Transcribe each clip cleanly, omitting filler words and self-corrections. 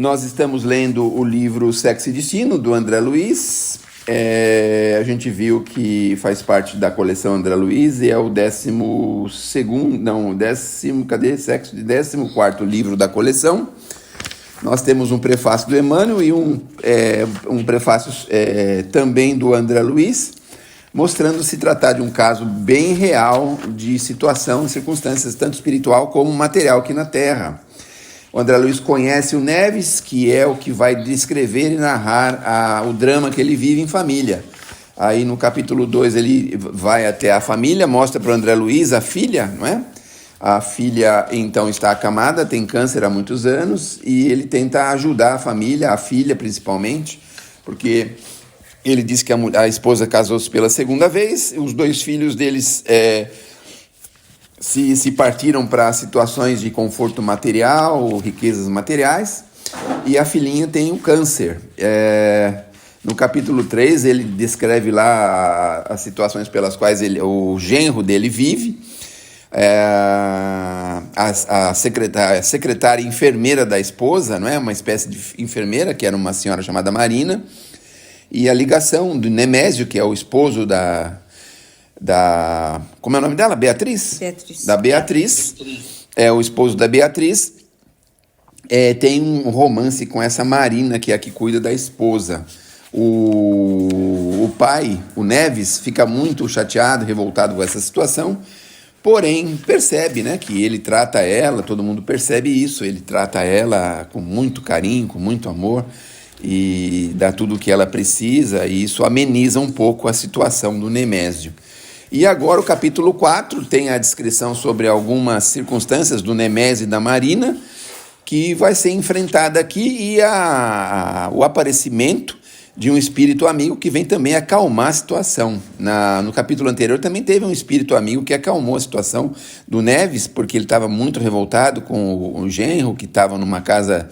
Nós estamos lendo o livro Sexo e Destino, do André Luiz. A gente viu que faz parte da coleção André Luiz e é o 14º livro da coleção. Nós temos um prefácio do Emmanuel e um prefácio também do André Luiz, mostrando se tratar de um caso bem real de situação e circunstâncias, tanto espiritual como material aqui na Terra. O André Luiz conhece o Neves, que é o que vai descrever e narrar o drama que ele vive em família. Aí no capítulo 2 ele vai até a família, mostra para o André Luiz a filha, não é? A filha então está acamada, tem câncer há muitos anos, e ele tenta ajudar a família, a filha principalmente, porque ele diz que a esposa casou-se pela segunda vez, os dois filhos deles se partiram para situações de conforto material, riquezas materiais, e a filhinha tem o câncer. No capítulo 3, ele descreve lá as situações pelas quais o genro dele vive. A secretária enfermeira da esposa, não é? Uma espécie de enfermeira, que era uma senhora chamada Marina, e a ligação do Nemésio, que é o esposo como é o nome dela? Beatriz? Da Beatriz. É o esposo da Beatriz. Tem um romance com essa Marina, que é a que cuida da esposa. O pai, o Neves, fica muito chateado, revoltado com essa situação, porém percebe, né, que ele trata ela, todo mundo percebe isso, ele trata ela com muito carinho, com muito amor, e dá tudo o que ela precisa, e isso ameniza um pouco a situação do Nemésio. E agora o capítulo 4 tem a descrição sobre algumas circunstâncias do Nemésio e da Marina, que vai ser enfrentada aqui, e o aparecimento de um espírito amigo que vem também acalmar a situação. No capítulo anterior também teve um espírito amigo que acalmou a situação do Neves, porque ele estava muito revoltado com o genro, que estava numa casa,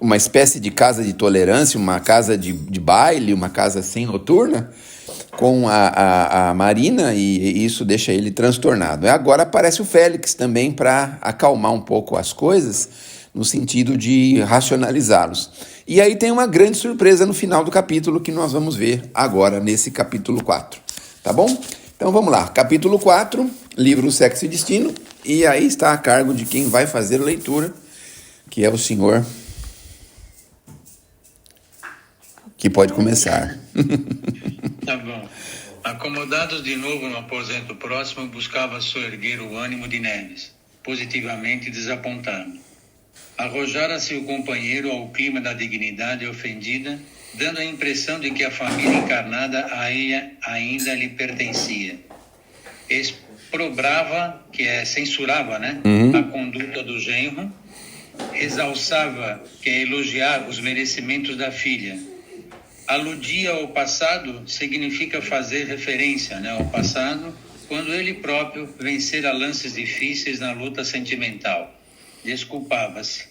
uma espécie de casa de tolerância, uma casa de baile, uma casa assim noturna, com a Marina, e isso deixa ele transtornado. Agora aparece o Félix também para acalmar um pouco as coisas, no sentido de racionalizá-los. E aí tem uma grande surpresa no final do capítulo que nós vamos ver agora nesse capítulo 4. Tá bom? Então vamos lá. Capítulo 4, livro Sexo e Destino. E aí está a cargo de quem vai fazer a leitura, que é o senhor, que pode começar. Tá bom. Acomodados de novo no aposento próximo, buscava soerguer o ânimo de Neves, positivamente desapontado. Arrojara-se o companheiro ao clima da dignidade ofendida, dando a impressão de que a família encarnada ainda lhe pertencia. Exprobrava, que censurava, né? A conduta do genro, exalçava, que é elogiar os merecimentos da filha. Aludia ao passado, significa fazer referência, né, ao passado, quando ele próprio vencera lances difíceis na luta sentimental. Desculpava-se.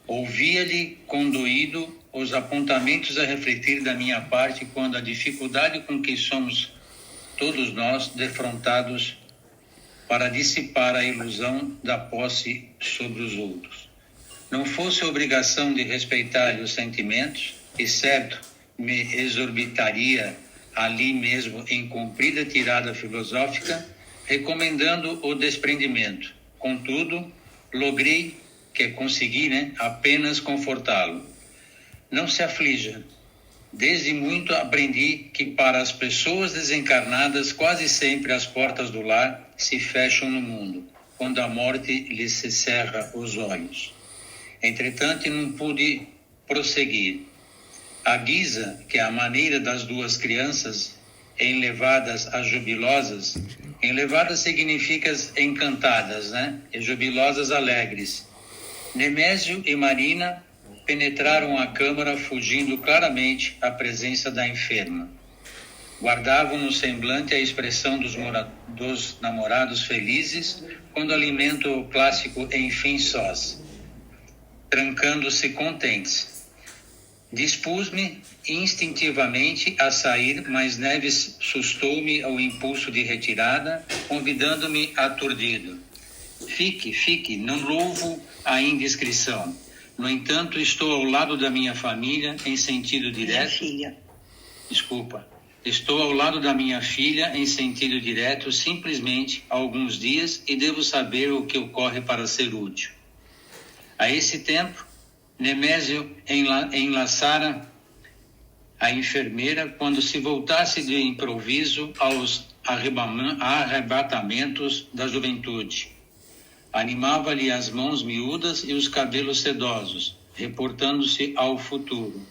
Ouvia-lhe condoído os apontamentos a refletir da minha parte quando a dificuldade com que somos todos nós defrontados para dissipar a ilusão da posse sobre os outros. Não fosse obrigação de respeitar-lhe os sentimentos, e certo, me exorbitaria ali mesmo em comprida tirada filosófica, recomendando o desprendimento. Contudo, consegui, né, apenas confortá-lo. Não se aflija. Desde muito aprendi que para as pessoas desencarnadas quase sempre as portas do lar se fecham no mundo, quando a morte lhes se cerra os olhos. Entretanto, não pude prosseguir. A guisa, que é a maneira das duas crianças, enlevadas a jubilosas, enlevadas significa encantadas, né? E jubilosas alegres. Nemésio e Marina penetraram a câmara fugindo claramente à presença da enferma. Guardavam no semblante a expressão dos namorados felizes quando alimentam o clássico enfim sós, trancando-se contentes. Dispus-me instintivamente a sair, mas Neves sustou-me ao impulso de retirada, convidando-me aturdido. Fique, não louvo a indiscrição. No entanto, estou ao lado da minha família em sentido direto. Estou ao lado da minha filha em sentido direto simplesmente há alguns dias e devo saber o que ocorre para ser útil. A esse tempo, Nemésio enlaçara a enfermeira quando se voltasse de improviso aos arrebatamentos da juventude. Animava-lhe as mãos miúdas e os cabelos sedosos, reportando-se ao futuro.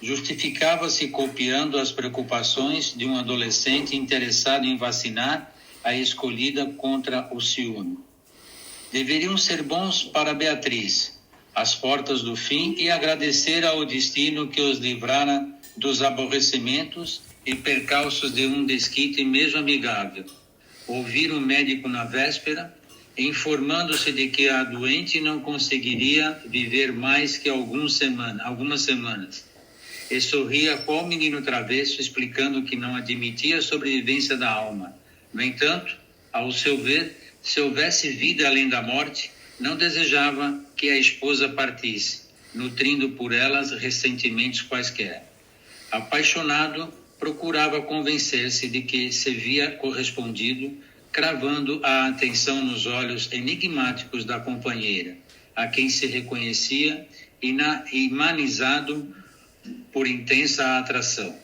Justificava-se copiando as preocupações de um adolescente interessado em vacinar a escolhida contra o ciúme. Deveriam ser bons para Beatriz, às portas do fim, e agradecer ao destino que os livrara dos aborrecimentos e percalços de um desquite mesmo amigável. Ouvir o médico na véspera, informando-se de que a doente não conseguiria viver mais que algumas semanas. E sorria qual menino travesso, explicando que não admitia a sobrevivência da alma. No entanto, ao seu ver, se houvesse vida além da morte, não desejava que a esposa partisse, nutrindo por elas ressentimentos quaisquer. Apaixonado, procurava convencer-se de que se via correspondido, cravando a atenção nos olhos enigmáticos da companheira, a quem se reconhecia humanizado por intensa atração.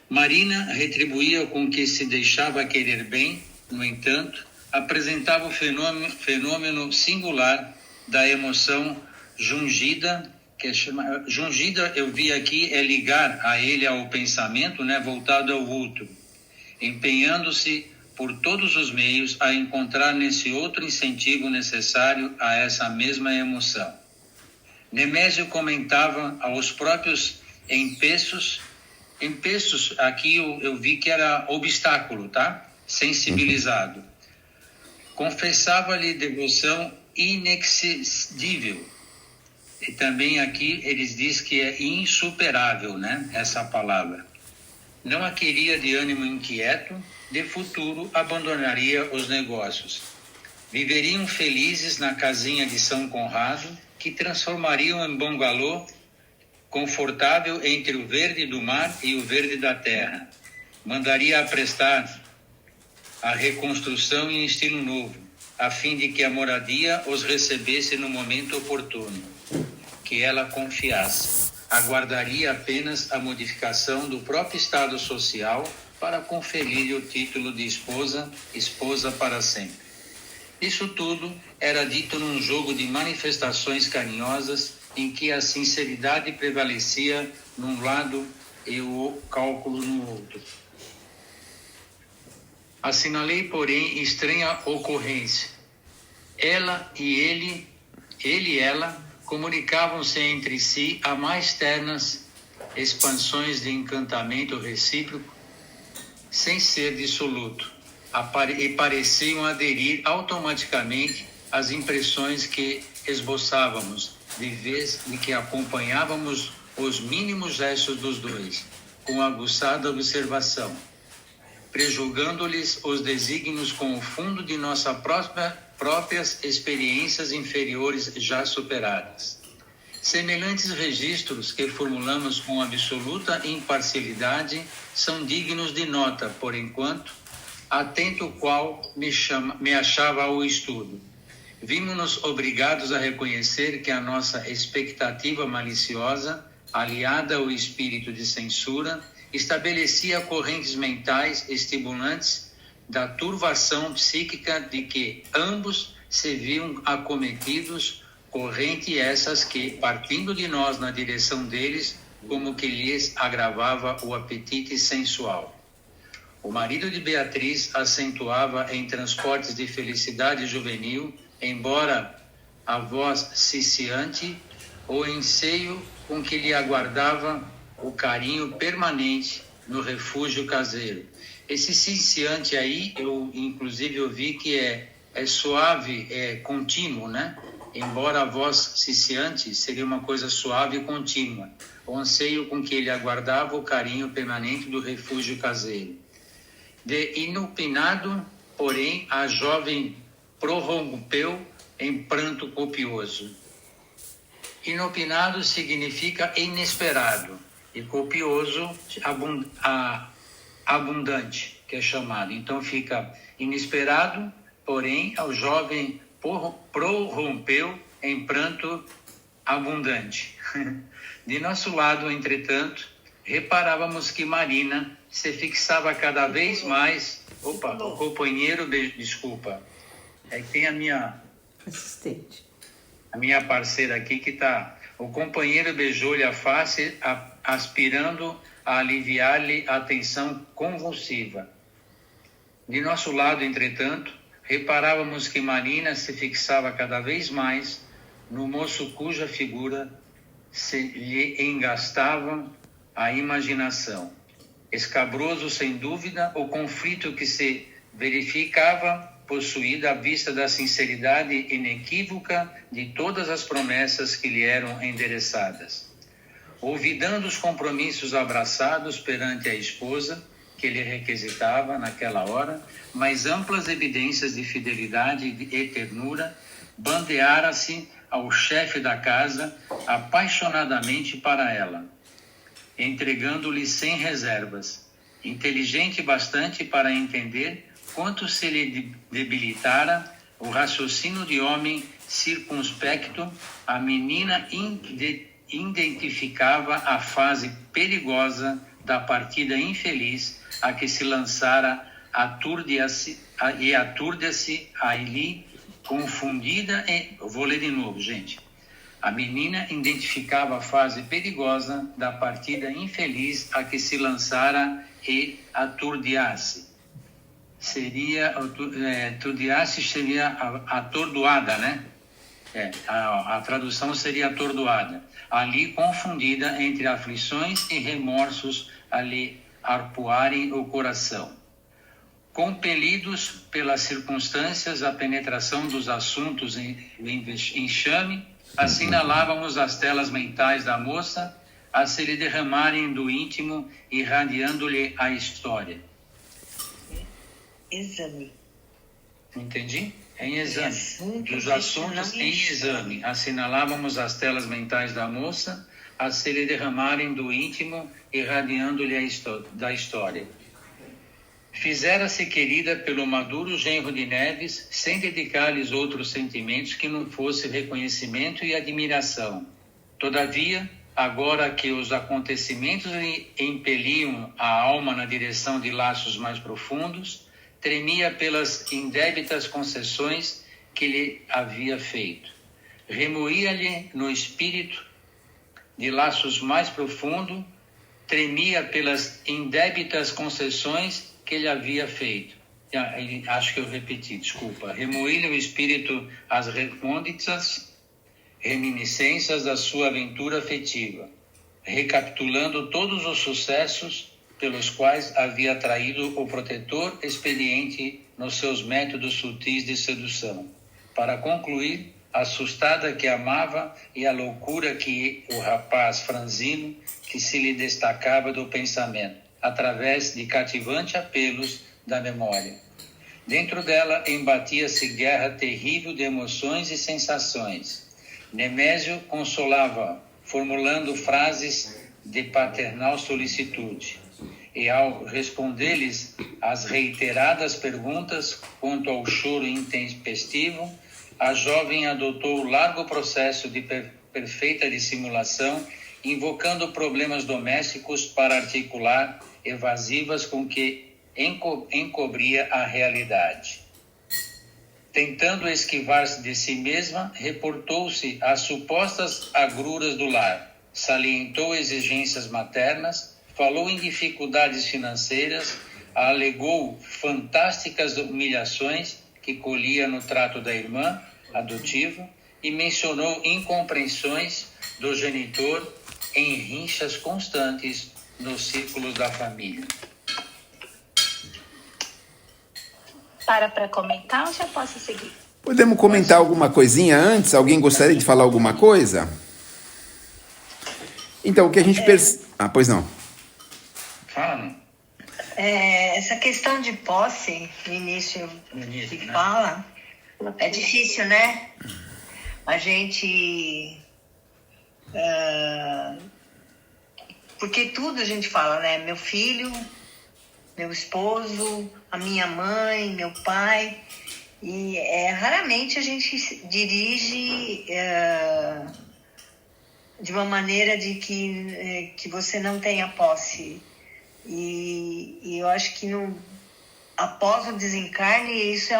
Marina retribuía com que se deixava querer bem, no entanto, apresentava o fenômeno singular da emoção jungida, jungida, eu vi aqui, é ligar a ele ao pensamento, voltado ao outro, empenhando-se por todos os meios a encontrar nesse outro incentivo necessário a essa mesma emoção. Nemésio comentava aos próprios empeços, aqui eu vi que era obstáculo, tá? Sensibilizado. Confessava-lhe devoção inexcedível. E também aqui eles dizem que é insuperável, essa palavra. Não a queria de ânimo inquieto, de futuro abandonaria os negócios. Viveriam felizes na casinha de São Conrado, que transformariam em bungalow confortável entre o verde do mar e o verde da terra. Mandaria aprestar a reconstrução em estilo novo, a fim de que a moradia os recebesse no momento oportuno, que ela confiasse. Aguardaria apenas a modificação do próprio estado social para conferir-lhe o título de esposa para sempre. Isso tudo era dito num jogo de manifestações carinhosas em que a sinceridade prevalecia num lado e o cálculo no outro. Assinalei, porém, estranha ocorrência. Ela e ele e ela, comunicavam-se entre si a mais ternas expansões de encantamento recíproco, sem ser dissoluto, e pareciam aderir automaticamente às impressões que esboçávamos, de vez em que acompanhávamos os mínimos gestos dos dois, com aguçada observação, prejulgando-lhes os desígnios com o fundo de nossas próprias experiências inferiores já superadas. Semelhantes registros que formulamos com absoluta imparcialidade são dignos de nota, por enquanto, atento qual me achava ao estudo. Vimos-nos obrigados a reconhecer que a nossa expectativa maliciosa, aliada ao espírito de censura, estabelecia correntes mentais estimulantes da turvação psíquica de que ambos se viam acometidos, corrente essas que, partindo de nós na direção deles, como que lhes agravava o apetite sensual. O marido de Beatriz acentuava em transportes de felicidade juvenil, embora a voz ciciante, o anseio com que lhe aguardava o carinho permanente no refúgio caseiro. Esse ciciante aí, eu inclusive ouvi que é suave, é contínuo, Embora a voz ciciante seria uma coisa suave e contínua. O anseio com que ele aguardava o carinho permanente do refúgio caseiro. De inopinado, porém, a jovem prorrompeu em pranto copioso. Inopinado significa inesperado e copioso, abundante, que é chamado. Então fica inesperado, porém ao jovem prorrompeu em pranto abundante. De nosso lado, entretanto, reparávamos que Marina se fixava cada vez mais... Opa, o companheiro... Desculpa. É que tem a minha... assistente. A minha parceira aqui que está... O companheiro beijou-lhe a face, aspirando a aliviar-lhe a tensão convulsiva. De nosso lado, entretanto, reparávamos que Marina se fixava cada vez mais no moço cuja figura se lhe engastava a imaginação. Escabroso, sem dúvida, o conflito que se verificava, possuída à vista da sinceridade inequívoca de todas as promessas que lhe eram endereçadas. Olvidando os compromissos abraçados perante a esposa, que lhe requisitava naquela hora, mas amplas evidências de fidelidade e ternura, bandeara-se ao chefe da casa apaixonadamente para ela, entregando-lhe sem reservas, inteligente bastante para entender quanto se lhe debilitara o raciocínio de homem circunspecto. A menina identificava a fase perigosa da partida infeliz a que se lançara, aturdia-se ali, confundida e... Vou ler de novo, gente. A menina identificava a fase perigosa da partida infeliz a que se lançara e aturdiasse. Aturdiasse seria atordoada, né? A tradução seria atordoada. Ali confundida entre aflições e remorsos a lhe arpoarem o coração. Compelidos pelas circunstâncias, a penetração dos assuntos em enxame, assinalávamos as telas mentais da moça a se lhe derramarem do íntimo, irradiando-lhe a história. Exame. Entendi? Em exame. Dos assuntos em exame. Assinalávamos as telas mentais da moça a se lhe derramarem do íntimo, irradiando-lhe da história. Fizera-se querida pelo maduro genro de Neves, sem dedicar-lhes outros sentimentos que não fosse reconhecimento e admiração. Todavia, agora que os acontecimentos lhe impeliam a alma na direção de laços mais profundos, tremia pelas indébitas concessões que lhe havia feito. Remoía-lhe no espírito de laços mais profundos, tremia pelas indébitas concessões que ele havia feito. Acho que eu repeti, desculpa. Remoí-lhe o espírito as recônditas reminiscências da sua aventura afetiva, recapitulando todos os sucessos pelos quais havia atraído o protetor experiente nos seus métodos sutis de sedução. Para concluir, assustada que amava e a loucura que o rapaz franzino que se lhe destacava do pensamento, através de cativantes apelos da memória. Dentro dela embatia-se guerra terrível de emoções e sensações. Nemésio consolava, formulando frases de paternal solicitude. E ao responder-lhes às reiteradas perguntas quanto ao choro intempestivo, a jovem adotou o largo processo de perfeita dissimulação, invocando problemas domésticos para articular evasivas com que encobria a realidade. Tentando esquivar-se de si mesma, reportou-se às supostas agruras do lar, salientou exigências maternas, falou em dificuldades financeiras, alegou fantásticas humilhações que colhia no trato da irmã adotiva e mencionou incompreensões do genitor em rinchas constantes nos círculos da família. Para comentar ou já posso seguir? Podemos comentar alguma coisinha antes? Alguém gostaria de falar alguma coisa? Então, o que a gente percebe... Ah, pois não. Fala. Essa questão de posse, no início de fala, é difícil, né? A gente Porque tudo a gente fala, né? Meu filho, meu esposo, a minha mãe, meu pai. E raramente a gente se dirige de uma maneira de que você não tenha posse. E eu acho que após o desencarne, isso é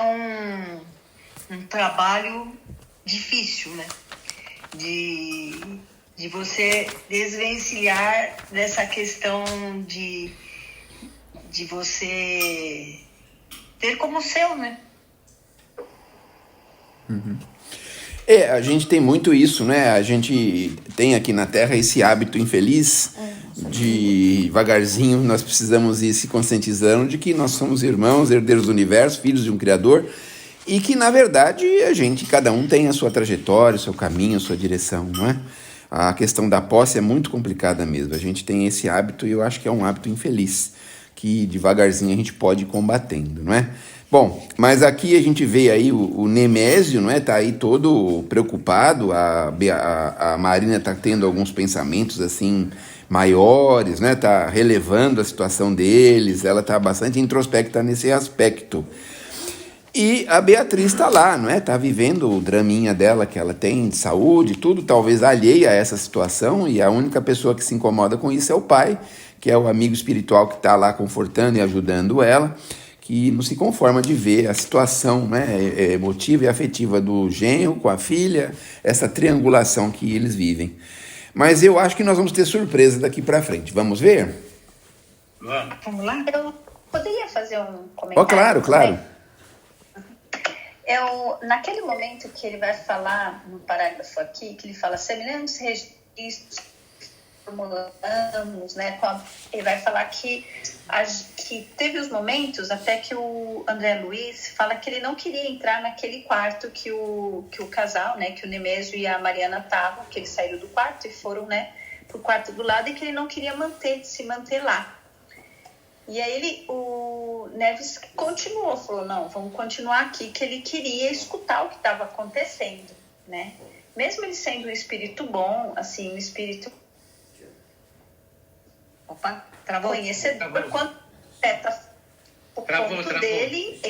um trabalho difícil, né? De você desvencilhar dessa questão de você ter como seu, né? A gente tem muito isso, né? A gente tem aqui na Terra esse hábito infeliz de, devagarzinho, nós precisamos ir se conscientizando de que nós somos irmãos, herdeiros do universo, filhos de um Criador, e que, na verdade, cada um tem a sua trajetória, o seu caminho, a sua direção, não é? A questão da posse é muito complicada mesmo. A gente tem esse hábito e eu acho que é um hábito infeliz, que devagarzinho a gente pode ir combatendo, não é? Bom, mas aqui a gente vê aí o Nemésio, não é? Tá aí todo preocupado, a Marina tá tendo alguns pensamentos assim maiores, né? Tá relevando a situação deles, ela tá bastante introspecta nesse aspecto. E a Beatriz está lá, não é? Está vivendo o draminha dela que ela tem de saúde, tudo, talvez alheia a essa situação, e a única pessoa que se incomoda com isso é o pai, que é o amigo espiritual que está lá confortando e ajudando ela, que não se conforma de ver a situação, né, emotiva e afetiva do genro com a filha, essa triangulação que eles vivem. Mas eu acho que nós vamos ter surpresa daqui para frente. Vamos ver? Vamos lá? Eu poderia fazer um comentário? Claro, claro. Naquele momento que ele vai falar, no parágrafo aqui, que ele fala semelhantes registros formulamos, né? Ele vai falar que teve os momentos até que o André Luiz fala que ele não queria entrar naquele quarto que o casal, né? Que o Nemésio e a Mariana estavam, que eles saíram do quarto e foram, né? Pro quarto do lado, e que ele não queria se manter lá. E aí o Neves continuou, falou, não, vamos continuar aqui, que ele queria escutar o que estava acontecendo, né? Mesmo ele sendo um espírito bom, assim, um espírito conhecedor, quando o ponto dele,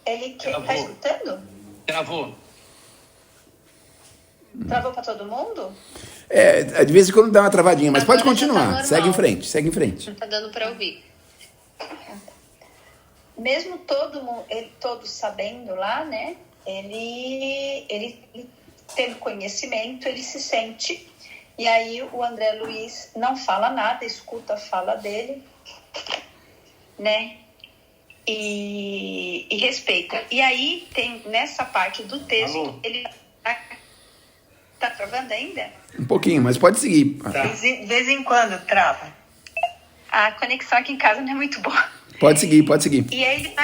ele tá escutando? Travou para todo mundo? De vez em quando dá uma travadinha, mas pode continuar. Segue em frente. Não tá dando para ouvir. Mesmo todos sabendo lá, né? Ele teve conhecimento, ele se sente. E aí o André Luiz não fala nada, escuta a fala dele, né? E respeita. E aí tem nessa parte do texto, Alô? ele tá travando ainda? Um pouquinho, mas pode seguir. Tá. De vez em quando trava. A conexão aqui em casa não é muito boa. Pode seguir. E aí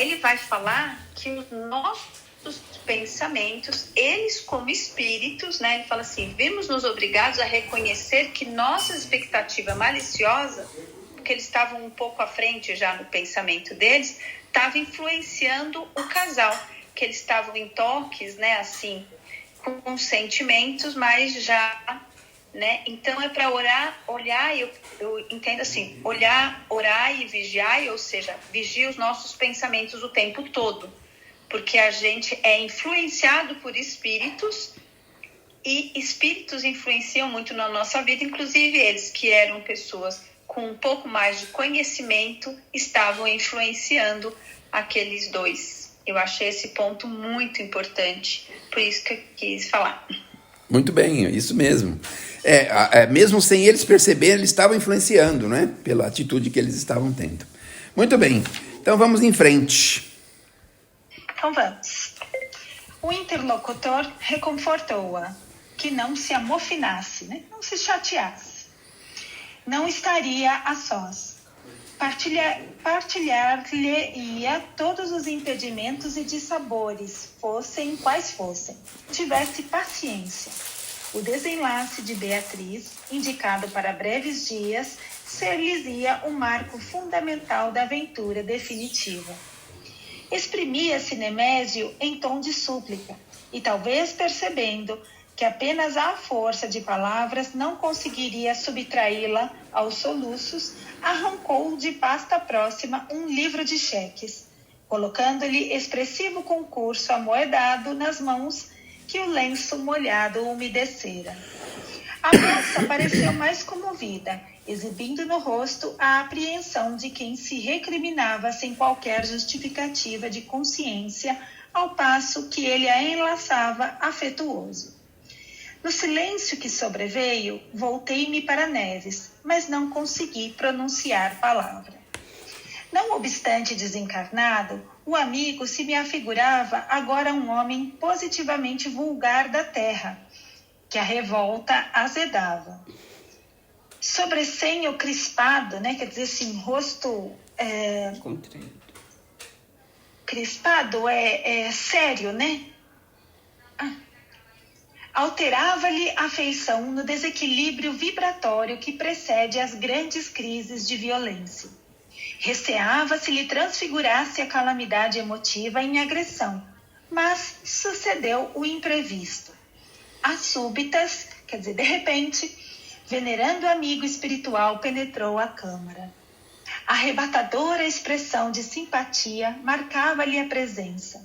ele vai falar que os nossos pensamentos, eles como espíritos, né? Ele fala assim, vimos-nos obrigados a reconhecer que nossa expectativa maliciosa, porque eles estavam um pouco à frente já no pensamento deles, estava influenciando o casal, que eles estavam em toques, né? Assim, com sentimentos, mas já, né? Então é para olhar, eu entendo assim, orar e vigiar, ou seja, vigia os nossos pensamentos o tempo todo, porque a gente é influenciado por espíritos e espíritos influenciam muito na nossa vida, inclusive eles que eram pessoas com um pouco mais de conhecimento estavam influenciando aqueles dois. Eu achei esse ponto muito importante, por isso que eu quis falar. Muito bem, isso mesmo. Mesmo sem eles perceberem, eles estavam influenciando, né? Pela atitude que eles estavam tendo. Muito bem, então vamos em frente. Então vamos. O interlocutor reconfortou-a, que não se amofinasse, né? Não se chateasse. Não estaria a sós. Partilhar-lhe-ia todos os impedimentos e dissabores, fossem quais fossem. Tivesse paciência. O desenlace de Beatriz, indicado para breves dias, ser-lhes-ia o marco fundamental da aventura definitiva. Exprimia-se Nemésio em tom de súplica, e talvez percebendo que apenas a força de palavras não conseguiria subtraí-la aos soluços, arrancou de pasta próxima um livro de cheques, colocando-lhe expressivo concurso amoedado nas mãos que o lenço molhado umedecera. A moça pareceu mais comovida, exibindo no rosto a apreensão de quem se recriminava sem qualquer justificativa de consciência, ao passo que ele a enlaçava afetuoso. No silêncio que sobreveio, voltei-me para Neves, mas não consegui pronunciar palavra. Não obstante desencarnado, o amigo se me afigurava agora um homem positivamente vulgar da terra, que a revolta azedava. Sobrecenho crispado, né? Quer dizer assim, rosto crispado é sério, né? Alterava-lhe a feição no desequilíbrio vibratório que precede as grandes crises de violência. Receava se lhe transfigurasse a calamidade emotiva em agressão, mas sucedeu o imprevisto. Às súbitas, quer dizer, de repente, venerando amigo espiritual penetrou a câmara. Arrebatadora expressão de simpatia marcava-lhe a presença.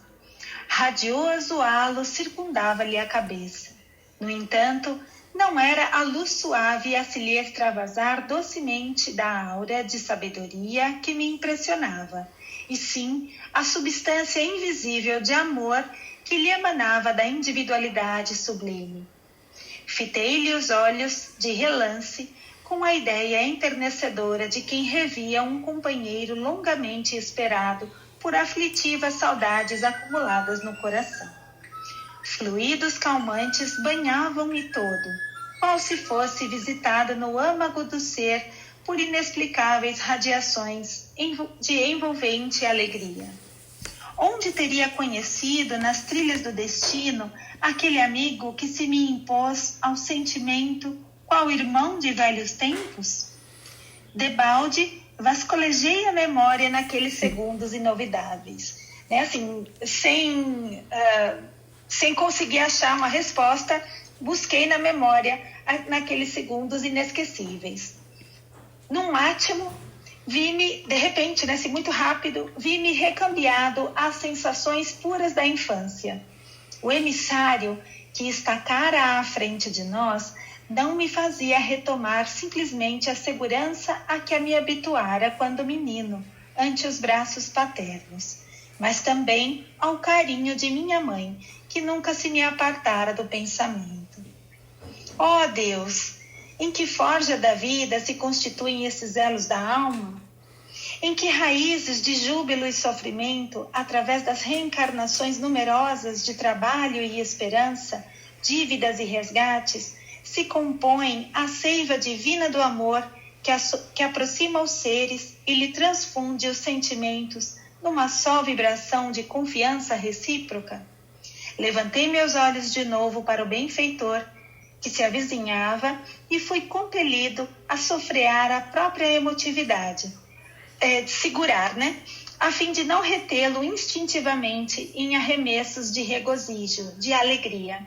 Radioso halo circundava-lhe a cabeça. No entanto, não era a luz suave a se lhe extravasar docemente da aura de sabedoria que me impressionava, e sim a substância invisível de amor que lhe emanava da individualidade sublime. Fitei-lhe os olhos de relance com a ideia enternecedora de quem revia um companheiro longamente esperado por aflitivas saudades acumuladas no coração. Fluidos calmantes banhavam-me todo, qual se fosse visitado no âmago do ser por inexplicáveis radiações de envolvente alegria. Onde teria conhecido, nas trilhas do destino, aquele amigo que se me impôs ao sentimento, qual irmão de velhos tempos? Debalde, vasculhei a memória naqueles segundos inovidáveis. Né? Assim, sem conseguir achar uma resposta, busquei na memória naqueles segundos inesquecíveis. Num átimo, vi-me, de repente, né, assim, muito rápido, vi-me recambiado às sensações puras da infância. O emissário que está cara à frente de nós não me fazia retomar simplesmente a segurança a que me habituara quando menino, ante os braços paternos, mas também ao carinho de minha mãe, que nunca se me apartara do pensamento. Ó Deus, em que forja da vida se constituem esses elos da alma? Em que raízes de júbilo e sofrimento, através das reencarnações numerosas de trabalho e esperança, dívidas e resgates, se compõe a seiva divina do amor que aproxima os seres e lhe transfunde os sentimentos numa só vibração de confiança recíproca? Levantei meus olhos de novo para o benfeitor, que se avizinhava, e fui compelido a sofrear a própria emotividade, segurar, né? A fim de não retê-lo instintivamente em arremessos de regozijo, de alegria.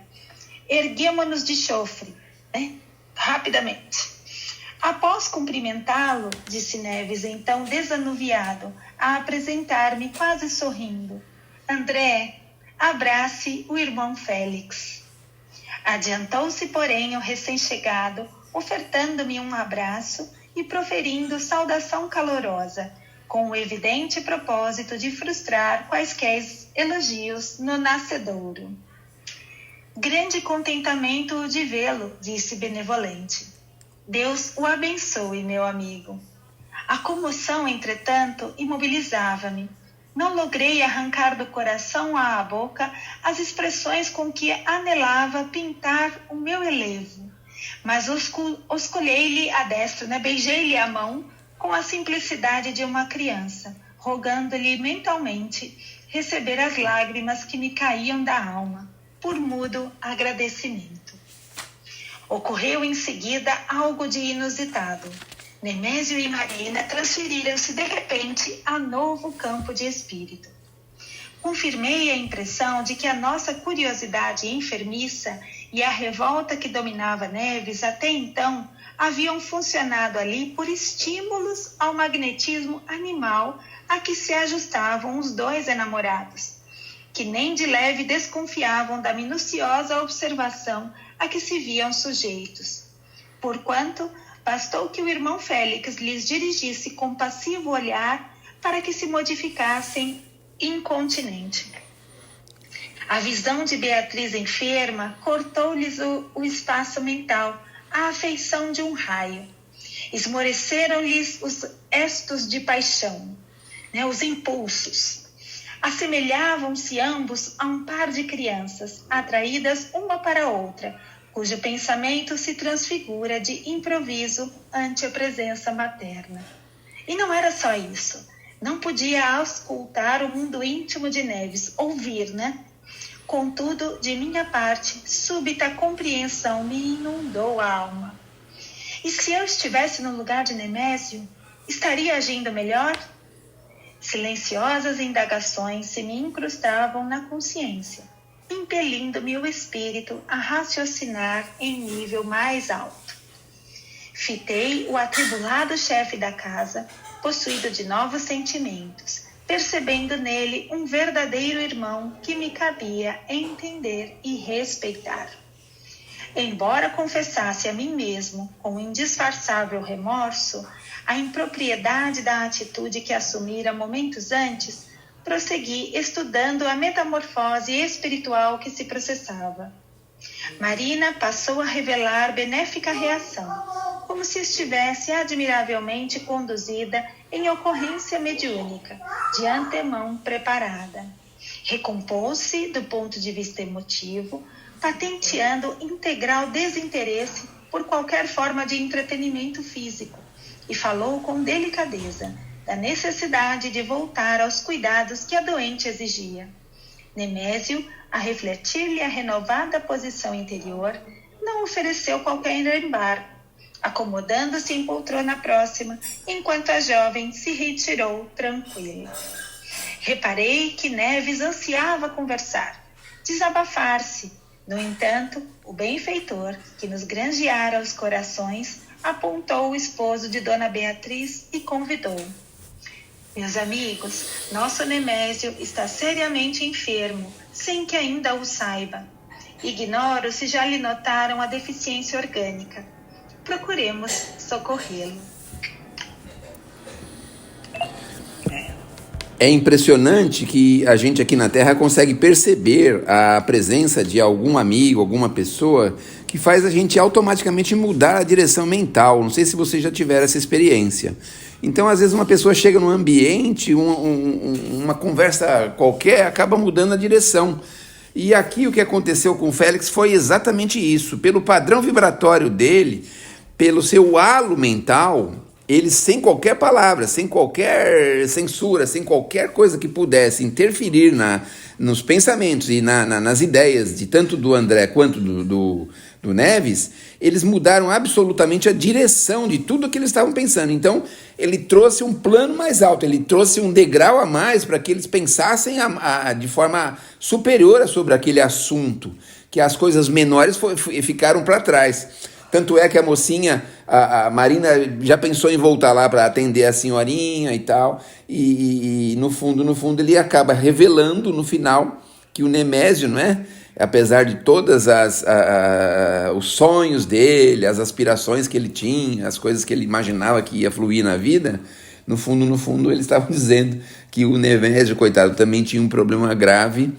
Erguemo-nos de chofre, né? Rapidamente. Após cumprimentá-lo, disse Neves, então desanuviado, a apresentar-me quase sorrindo. André, abrace o irmão Félix. Adiantou-se, porém, o recém-chegado, ofertando-me um abraço e proferindo saudação calorosa, com o evidente propósito de frustrar quaisquer elogios no nascedouro. Grande contentamento de vê-lo, disse benevolente. Deus o abençoe, meu amigo. A comoção, entretanto, imobilizava-me. Não logrei arrancar do coração à boca as expressões com que anelava pintar o meu elevo, mas osculhei-lhe a destra, né? Beijei-lhe a mão com a simplicidade de uma criança, rogando-lhe mentalmente receber as lágrimas que me caíam da alma, por mudo agradecimento. Ocorreu em seguida algo de inusitado. Nemésio e Marina transferiram-se de repente a novo campo de espírito. confirmei a impressão de que a nossa curiosidade enfermiça e a revolta que dominava Neves até então haviam funcionado ali por estímulos ao magnetismo animal a que se ajustavam os dois enamorados, que nem de leve desconfiavam da minuciosa observação a que se viam sujeitos. Porquanto, bastou que o irmão Félix lhes dirigisse compassivo olhar para que se modificassem incontinente. A visão de Beatriz enferma cortou-lhes o espaço mental, a afeição de um raio. Esmoreceram-lhes os estos de paixão, os impulsos. Assemelhavam-se ambos a um par de crianças, atraídas uma para a outra, cujo pensamento se transfigura de improviso ante a presença materna. E não era só isso. Não podia auscultar o mundo íntimo de Neves, ouvir, Contudo, de minha parte, súbita compreensão me inundou a alma. E se eu estivesse no lugar de Nemésio, estaria agindo melhor? Silenciosas indagações se me incrustavam na consciência, impelindo-me o espírito a raciocinar em nível mais alto. Fitei o atribulado chefe da casa, possuído de novos sentimentos, percebendo nele um verdadeiro irmão que me cabia entender e respeitar. Embora confessasse a mim mesmo, com indisfarçável remorso, a impropriedade da atitude que assumira momentos antes, prossegui estudando a metamorfose espiritual que se processava. Marina passou a revelar benéfica reação, como se estivesse admiravelmente conduzida em ocorrência mediúnica, de antemão preparada. Recompôs-se do ponto de vista emotivo, patenteando integral desinteresse por qualquer forma de entretenimento físico, e falou com delicadeza da necessidade de voltar aos cuidados que a doente exigia. Nemésio, a refletir-lhe a renovada posição interior, não ofereceu qualquer embargo, acomodando-se em poltrona próxima, enquanto a jovem se retirou tranquila. Reparei que Neves ansiava conversar, desabafar-se. No entanto, o benfeitor, que nos granjeara os corações, apontou o esposo de Dona Beatriz e convidou. Meus amigos, nosso Nemésio está seriamente enfermo, sem que ainda o saiba. Ignoro se já lhe notaram a deficiência orgânica. Procuremos socorrê-lo. É impressionante que a gente aqui na Terra consegue perceber a presença de algum amigo, alguma pessoa que faz a gente automaticamente mudar a direção mental. Não sei se vocês já tiveram essa experiência. Então, às vezes, uma pessoa chega num ambiente, uma conversa qualquer, acaba mudando a direção. E aqui o que aconteceu com o Félix foi exatamente isso. Pelo padrão vibratório dele, pelo seu halo mental, ele, sem qualquer palavra, sem qualquer censura, sem qualquer coisa que pudesse interferir nos pensamentos e nas ideias de tanto do André quanto do Neves, eles mudaram absolutamente a direção de tudo que eles estavam pensando. Então, ele trouxe um plano mais alto, ele trouxe um degrau a mais para que eles pensassem de forma superior sobre aquele assunto, que as coisas menores ficaram para trás. Tanto é que a mocinha, a Marina, já pensou em voltar lá para atender a senhorinha e tal, e no fundo ele acaba revelando no final que o Nemésio, apesar de todas os sonhos dele, as aspirações que ele tinha, as coisas que ele imaginava que ia fluir na vida, no fundo eles estavam dizendo que o Nemésio, coitado, também tinha um problema grave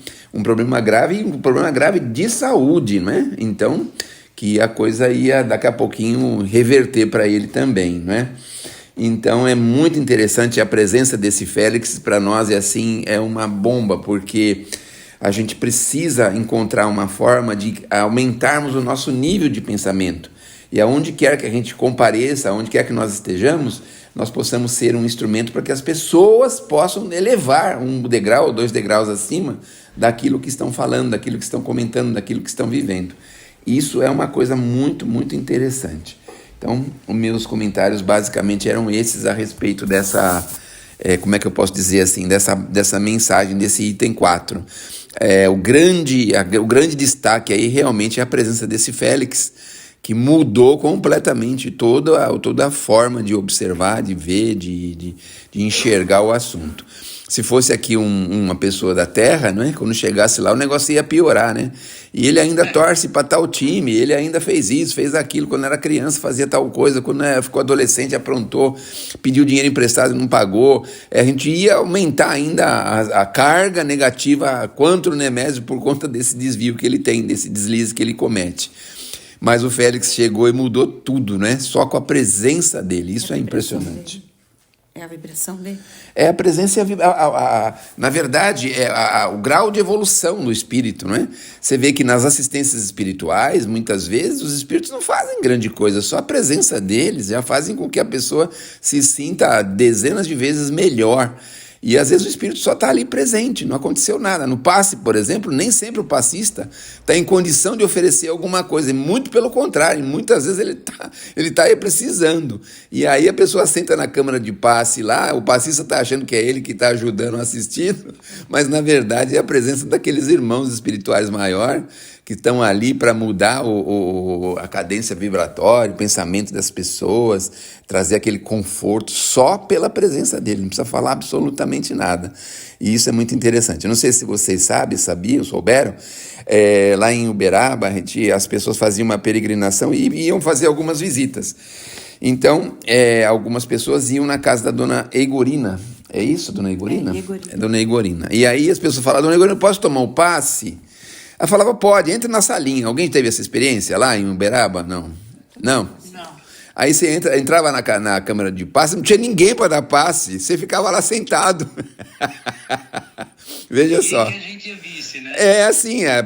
de saúde, Então, que a coisa ia daqui a pouquinho reverter para ele também, Então é muito interessante a presença desse Félix. Para nós é uma bomba, porque a gente precisa encontrar uma forma de aumentarmos o nosso nível de pensamento, e aonde quer que a gente compareça, aonde quer que nós estejamos, nós possamos ser um instrumento para que as pessoas possam elevar um degrau ou 2 degraus acima daquilo que estão falando, daquilo que estão comentando, daquilo que estão vivendo. Isso é uma coisa muito, muito interessante. Então, os meus comentários basicamente eram esses a respeito como é que eu posso dizer assim, dessa mensagem, desse item 4. O grande destaque aí realmente é a presença desse Félix, que mudou completamente toda a forma de observar, de ver, de enxergar o assunto. Se fosse aqui uma pessoa da Terra, né, quando chegasse lá o negócio ia piorar, né? E ele ainda torce para tal time, ele ainda fez isso, fez aquilo, quando era criança fazia tal coisa, quando ficou adolescente aprontou, pediu dinheiro emprestado e não pagou. A gente ia aumentar ainda a carga negativa contra o Nemésio por conta desse desvio que ele tem, desse deslize que ele comete. Mas o Félix chegou e mudou tudo, né? Só com a presença dele, isso é impressionante. É a vibração dele? É a presença e na verdade, o grau de evolução do espírito, não é? Você vê que nas assistências espirituais, muitas vezes, os espíritos não fazem grande coisa, só a presença deles já fazem com que a pessoa se sinta dezenas de vezes melhor. E às vezes o espírito só está ali presente, não aconteceu nada. No passe, por exemplo, nem sempre o passista está em condição de oferecer alguma coisa, e muito pelo contrário, muitas vezes ele tá aí precisando. E aí a pessoa senta na câmara de passe lá, o passista está achando que é ele que está ajudando, assistindo, mas na verdade é a presença daqueles irmãos espirituais maiores que estão ali para mudar a cadência vibratória, o pensamento das pessoas, trazer aquele conforto só pela presença dele, não precisa falar absolutamente nada. E isso é muito interessante. Eu não sei se vocês sabiam, souberam, lá em Uberaba, as pessoas faziam uma peregrinação e iam fazer algumas visitas. Então, algumas pessoas iam na casa da dona Eigorina. É isso, dona Eigorina? É dona Eigorina. E aí as pessoas falavam, dona Eigorina, posso tomar um passe? Ela falava, pode, entra na salinha. Alguém teve essa experiência lá em Uberaba? Não. Não? Não. Aí você entrava na câmara de passe, não tinha ninguém para dar passe, você ficava lá sentado. Veja só. Que a gente ia vice, né? Assim, a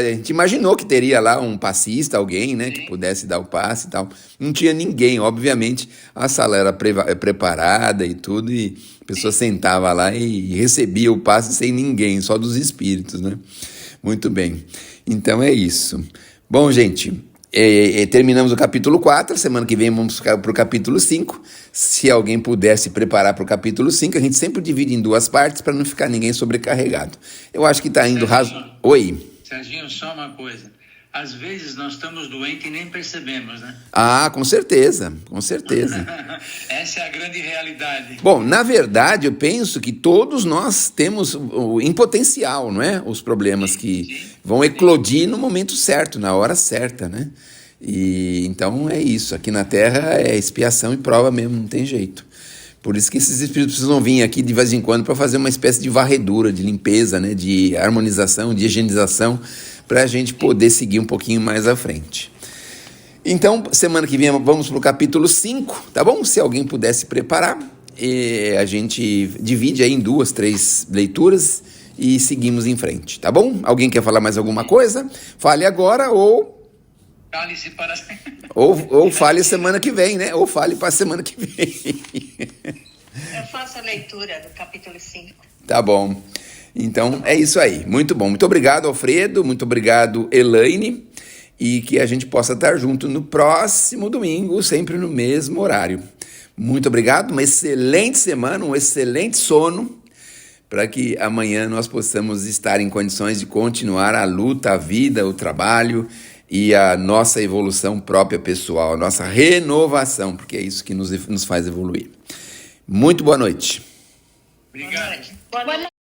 gente imaginou que teria lá um passista, alguém, né, que pudesse dar o passe e tal. Não tinha ninguém, obviamente, a sala era preparada e tudo, e a pessoa sentava lá e recebia o passe sem ninguém, só dos espíritos, né? Muito bem, então é isso. Bom, gente, terminamos o capítulo 4, semana que vem vamos para o capítulo 5. Se alguém puder se preparar para o capítulo 5, a gente sempre divide em 2 partes para não ficar ninguém sobrecarregado. Eu acho que está indo Oi? Serginho, só uma coisa. Às vezes nós estamos doentes e nem percebemos, né? Com certeza, com certeza. Essa é a grande realidade. Bom, na verdade, eu penso que todos nós temos em potencial, não é? Os problemas que vão eclodir no momento certo, na hora certa, né? E então é isso. Aqui na Terra é expiação e prova mesmo, não tem jeito. Por isso que esses espíritos precisam vir aqui de vez em quando para fazer uma espécie de varredura, de limpeza, né? De harmonização, de higienização, para a gente poder seguir um pouquinho mais à frente. Então, semana que vem vamos para o capítulo 5, tá bom? Se alguém puder se preparar, a gente divide aí em 2, 3 leituras e seguimos em frente, tá bom? Alguém quer falar mais alguma coisa? Fale agora ou fale semana que vem, né? Ou fale para a semana que vem. Eu faço a leitura do capítulo 5. Tá bom. Então, é isso aí. Muito bom. Muito obrigado, Alfredo. Muito obrigado, Elaine. E que a gente possa estar junto no próximo domingo, sempre no mesmo horário. Muito obrigado. Uma excelente semana, um excelente sono, para que amanhã nós possamos estar em condições de continuar a luta, a vida, o trabalho e a nossa evolução própria pessoal, a nossa renovação, porque é isso que nos faz evoluir. Muito boa noite. Obrigado. Boa noite.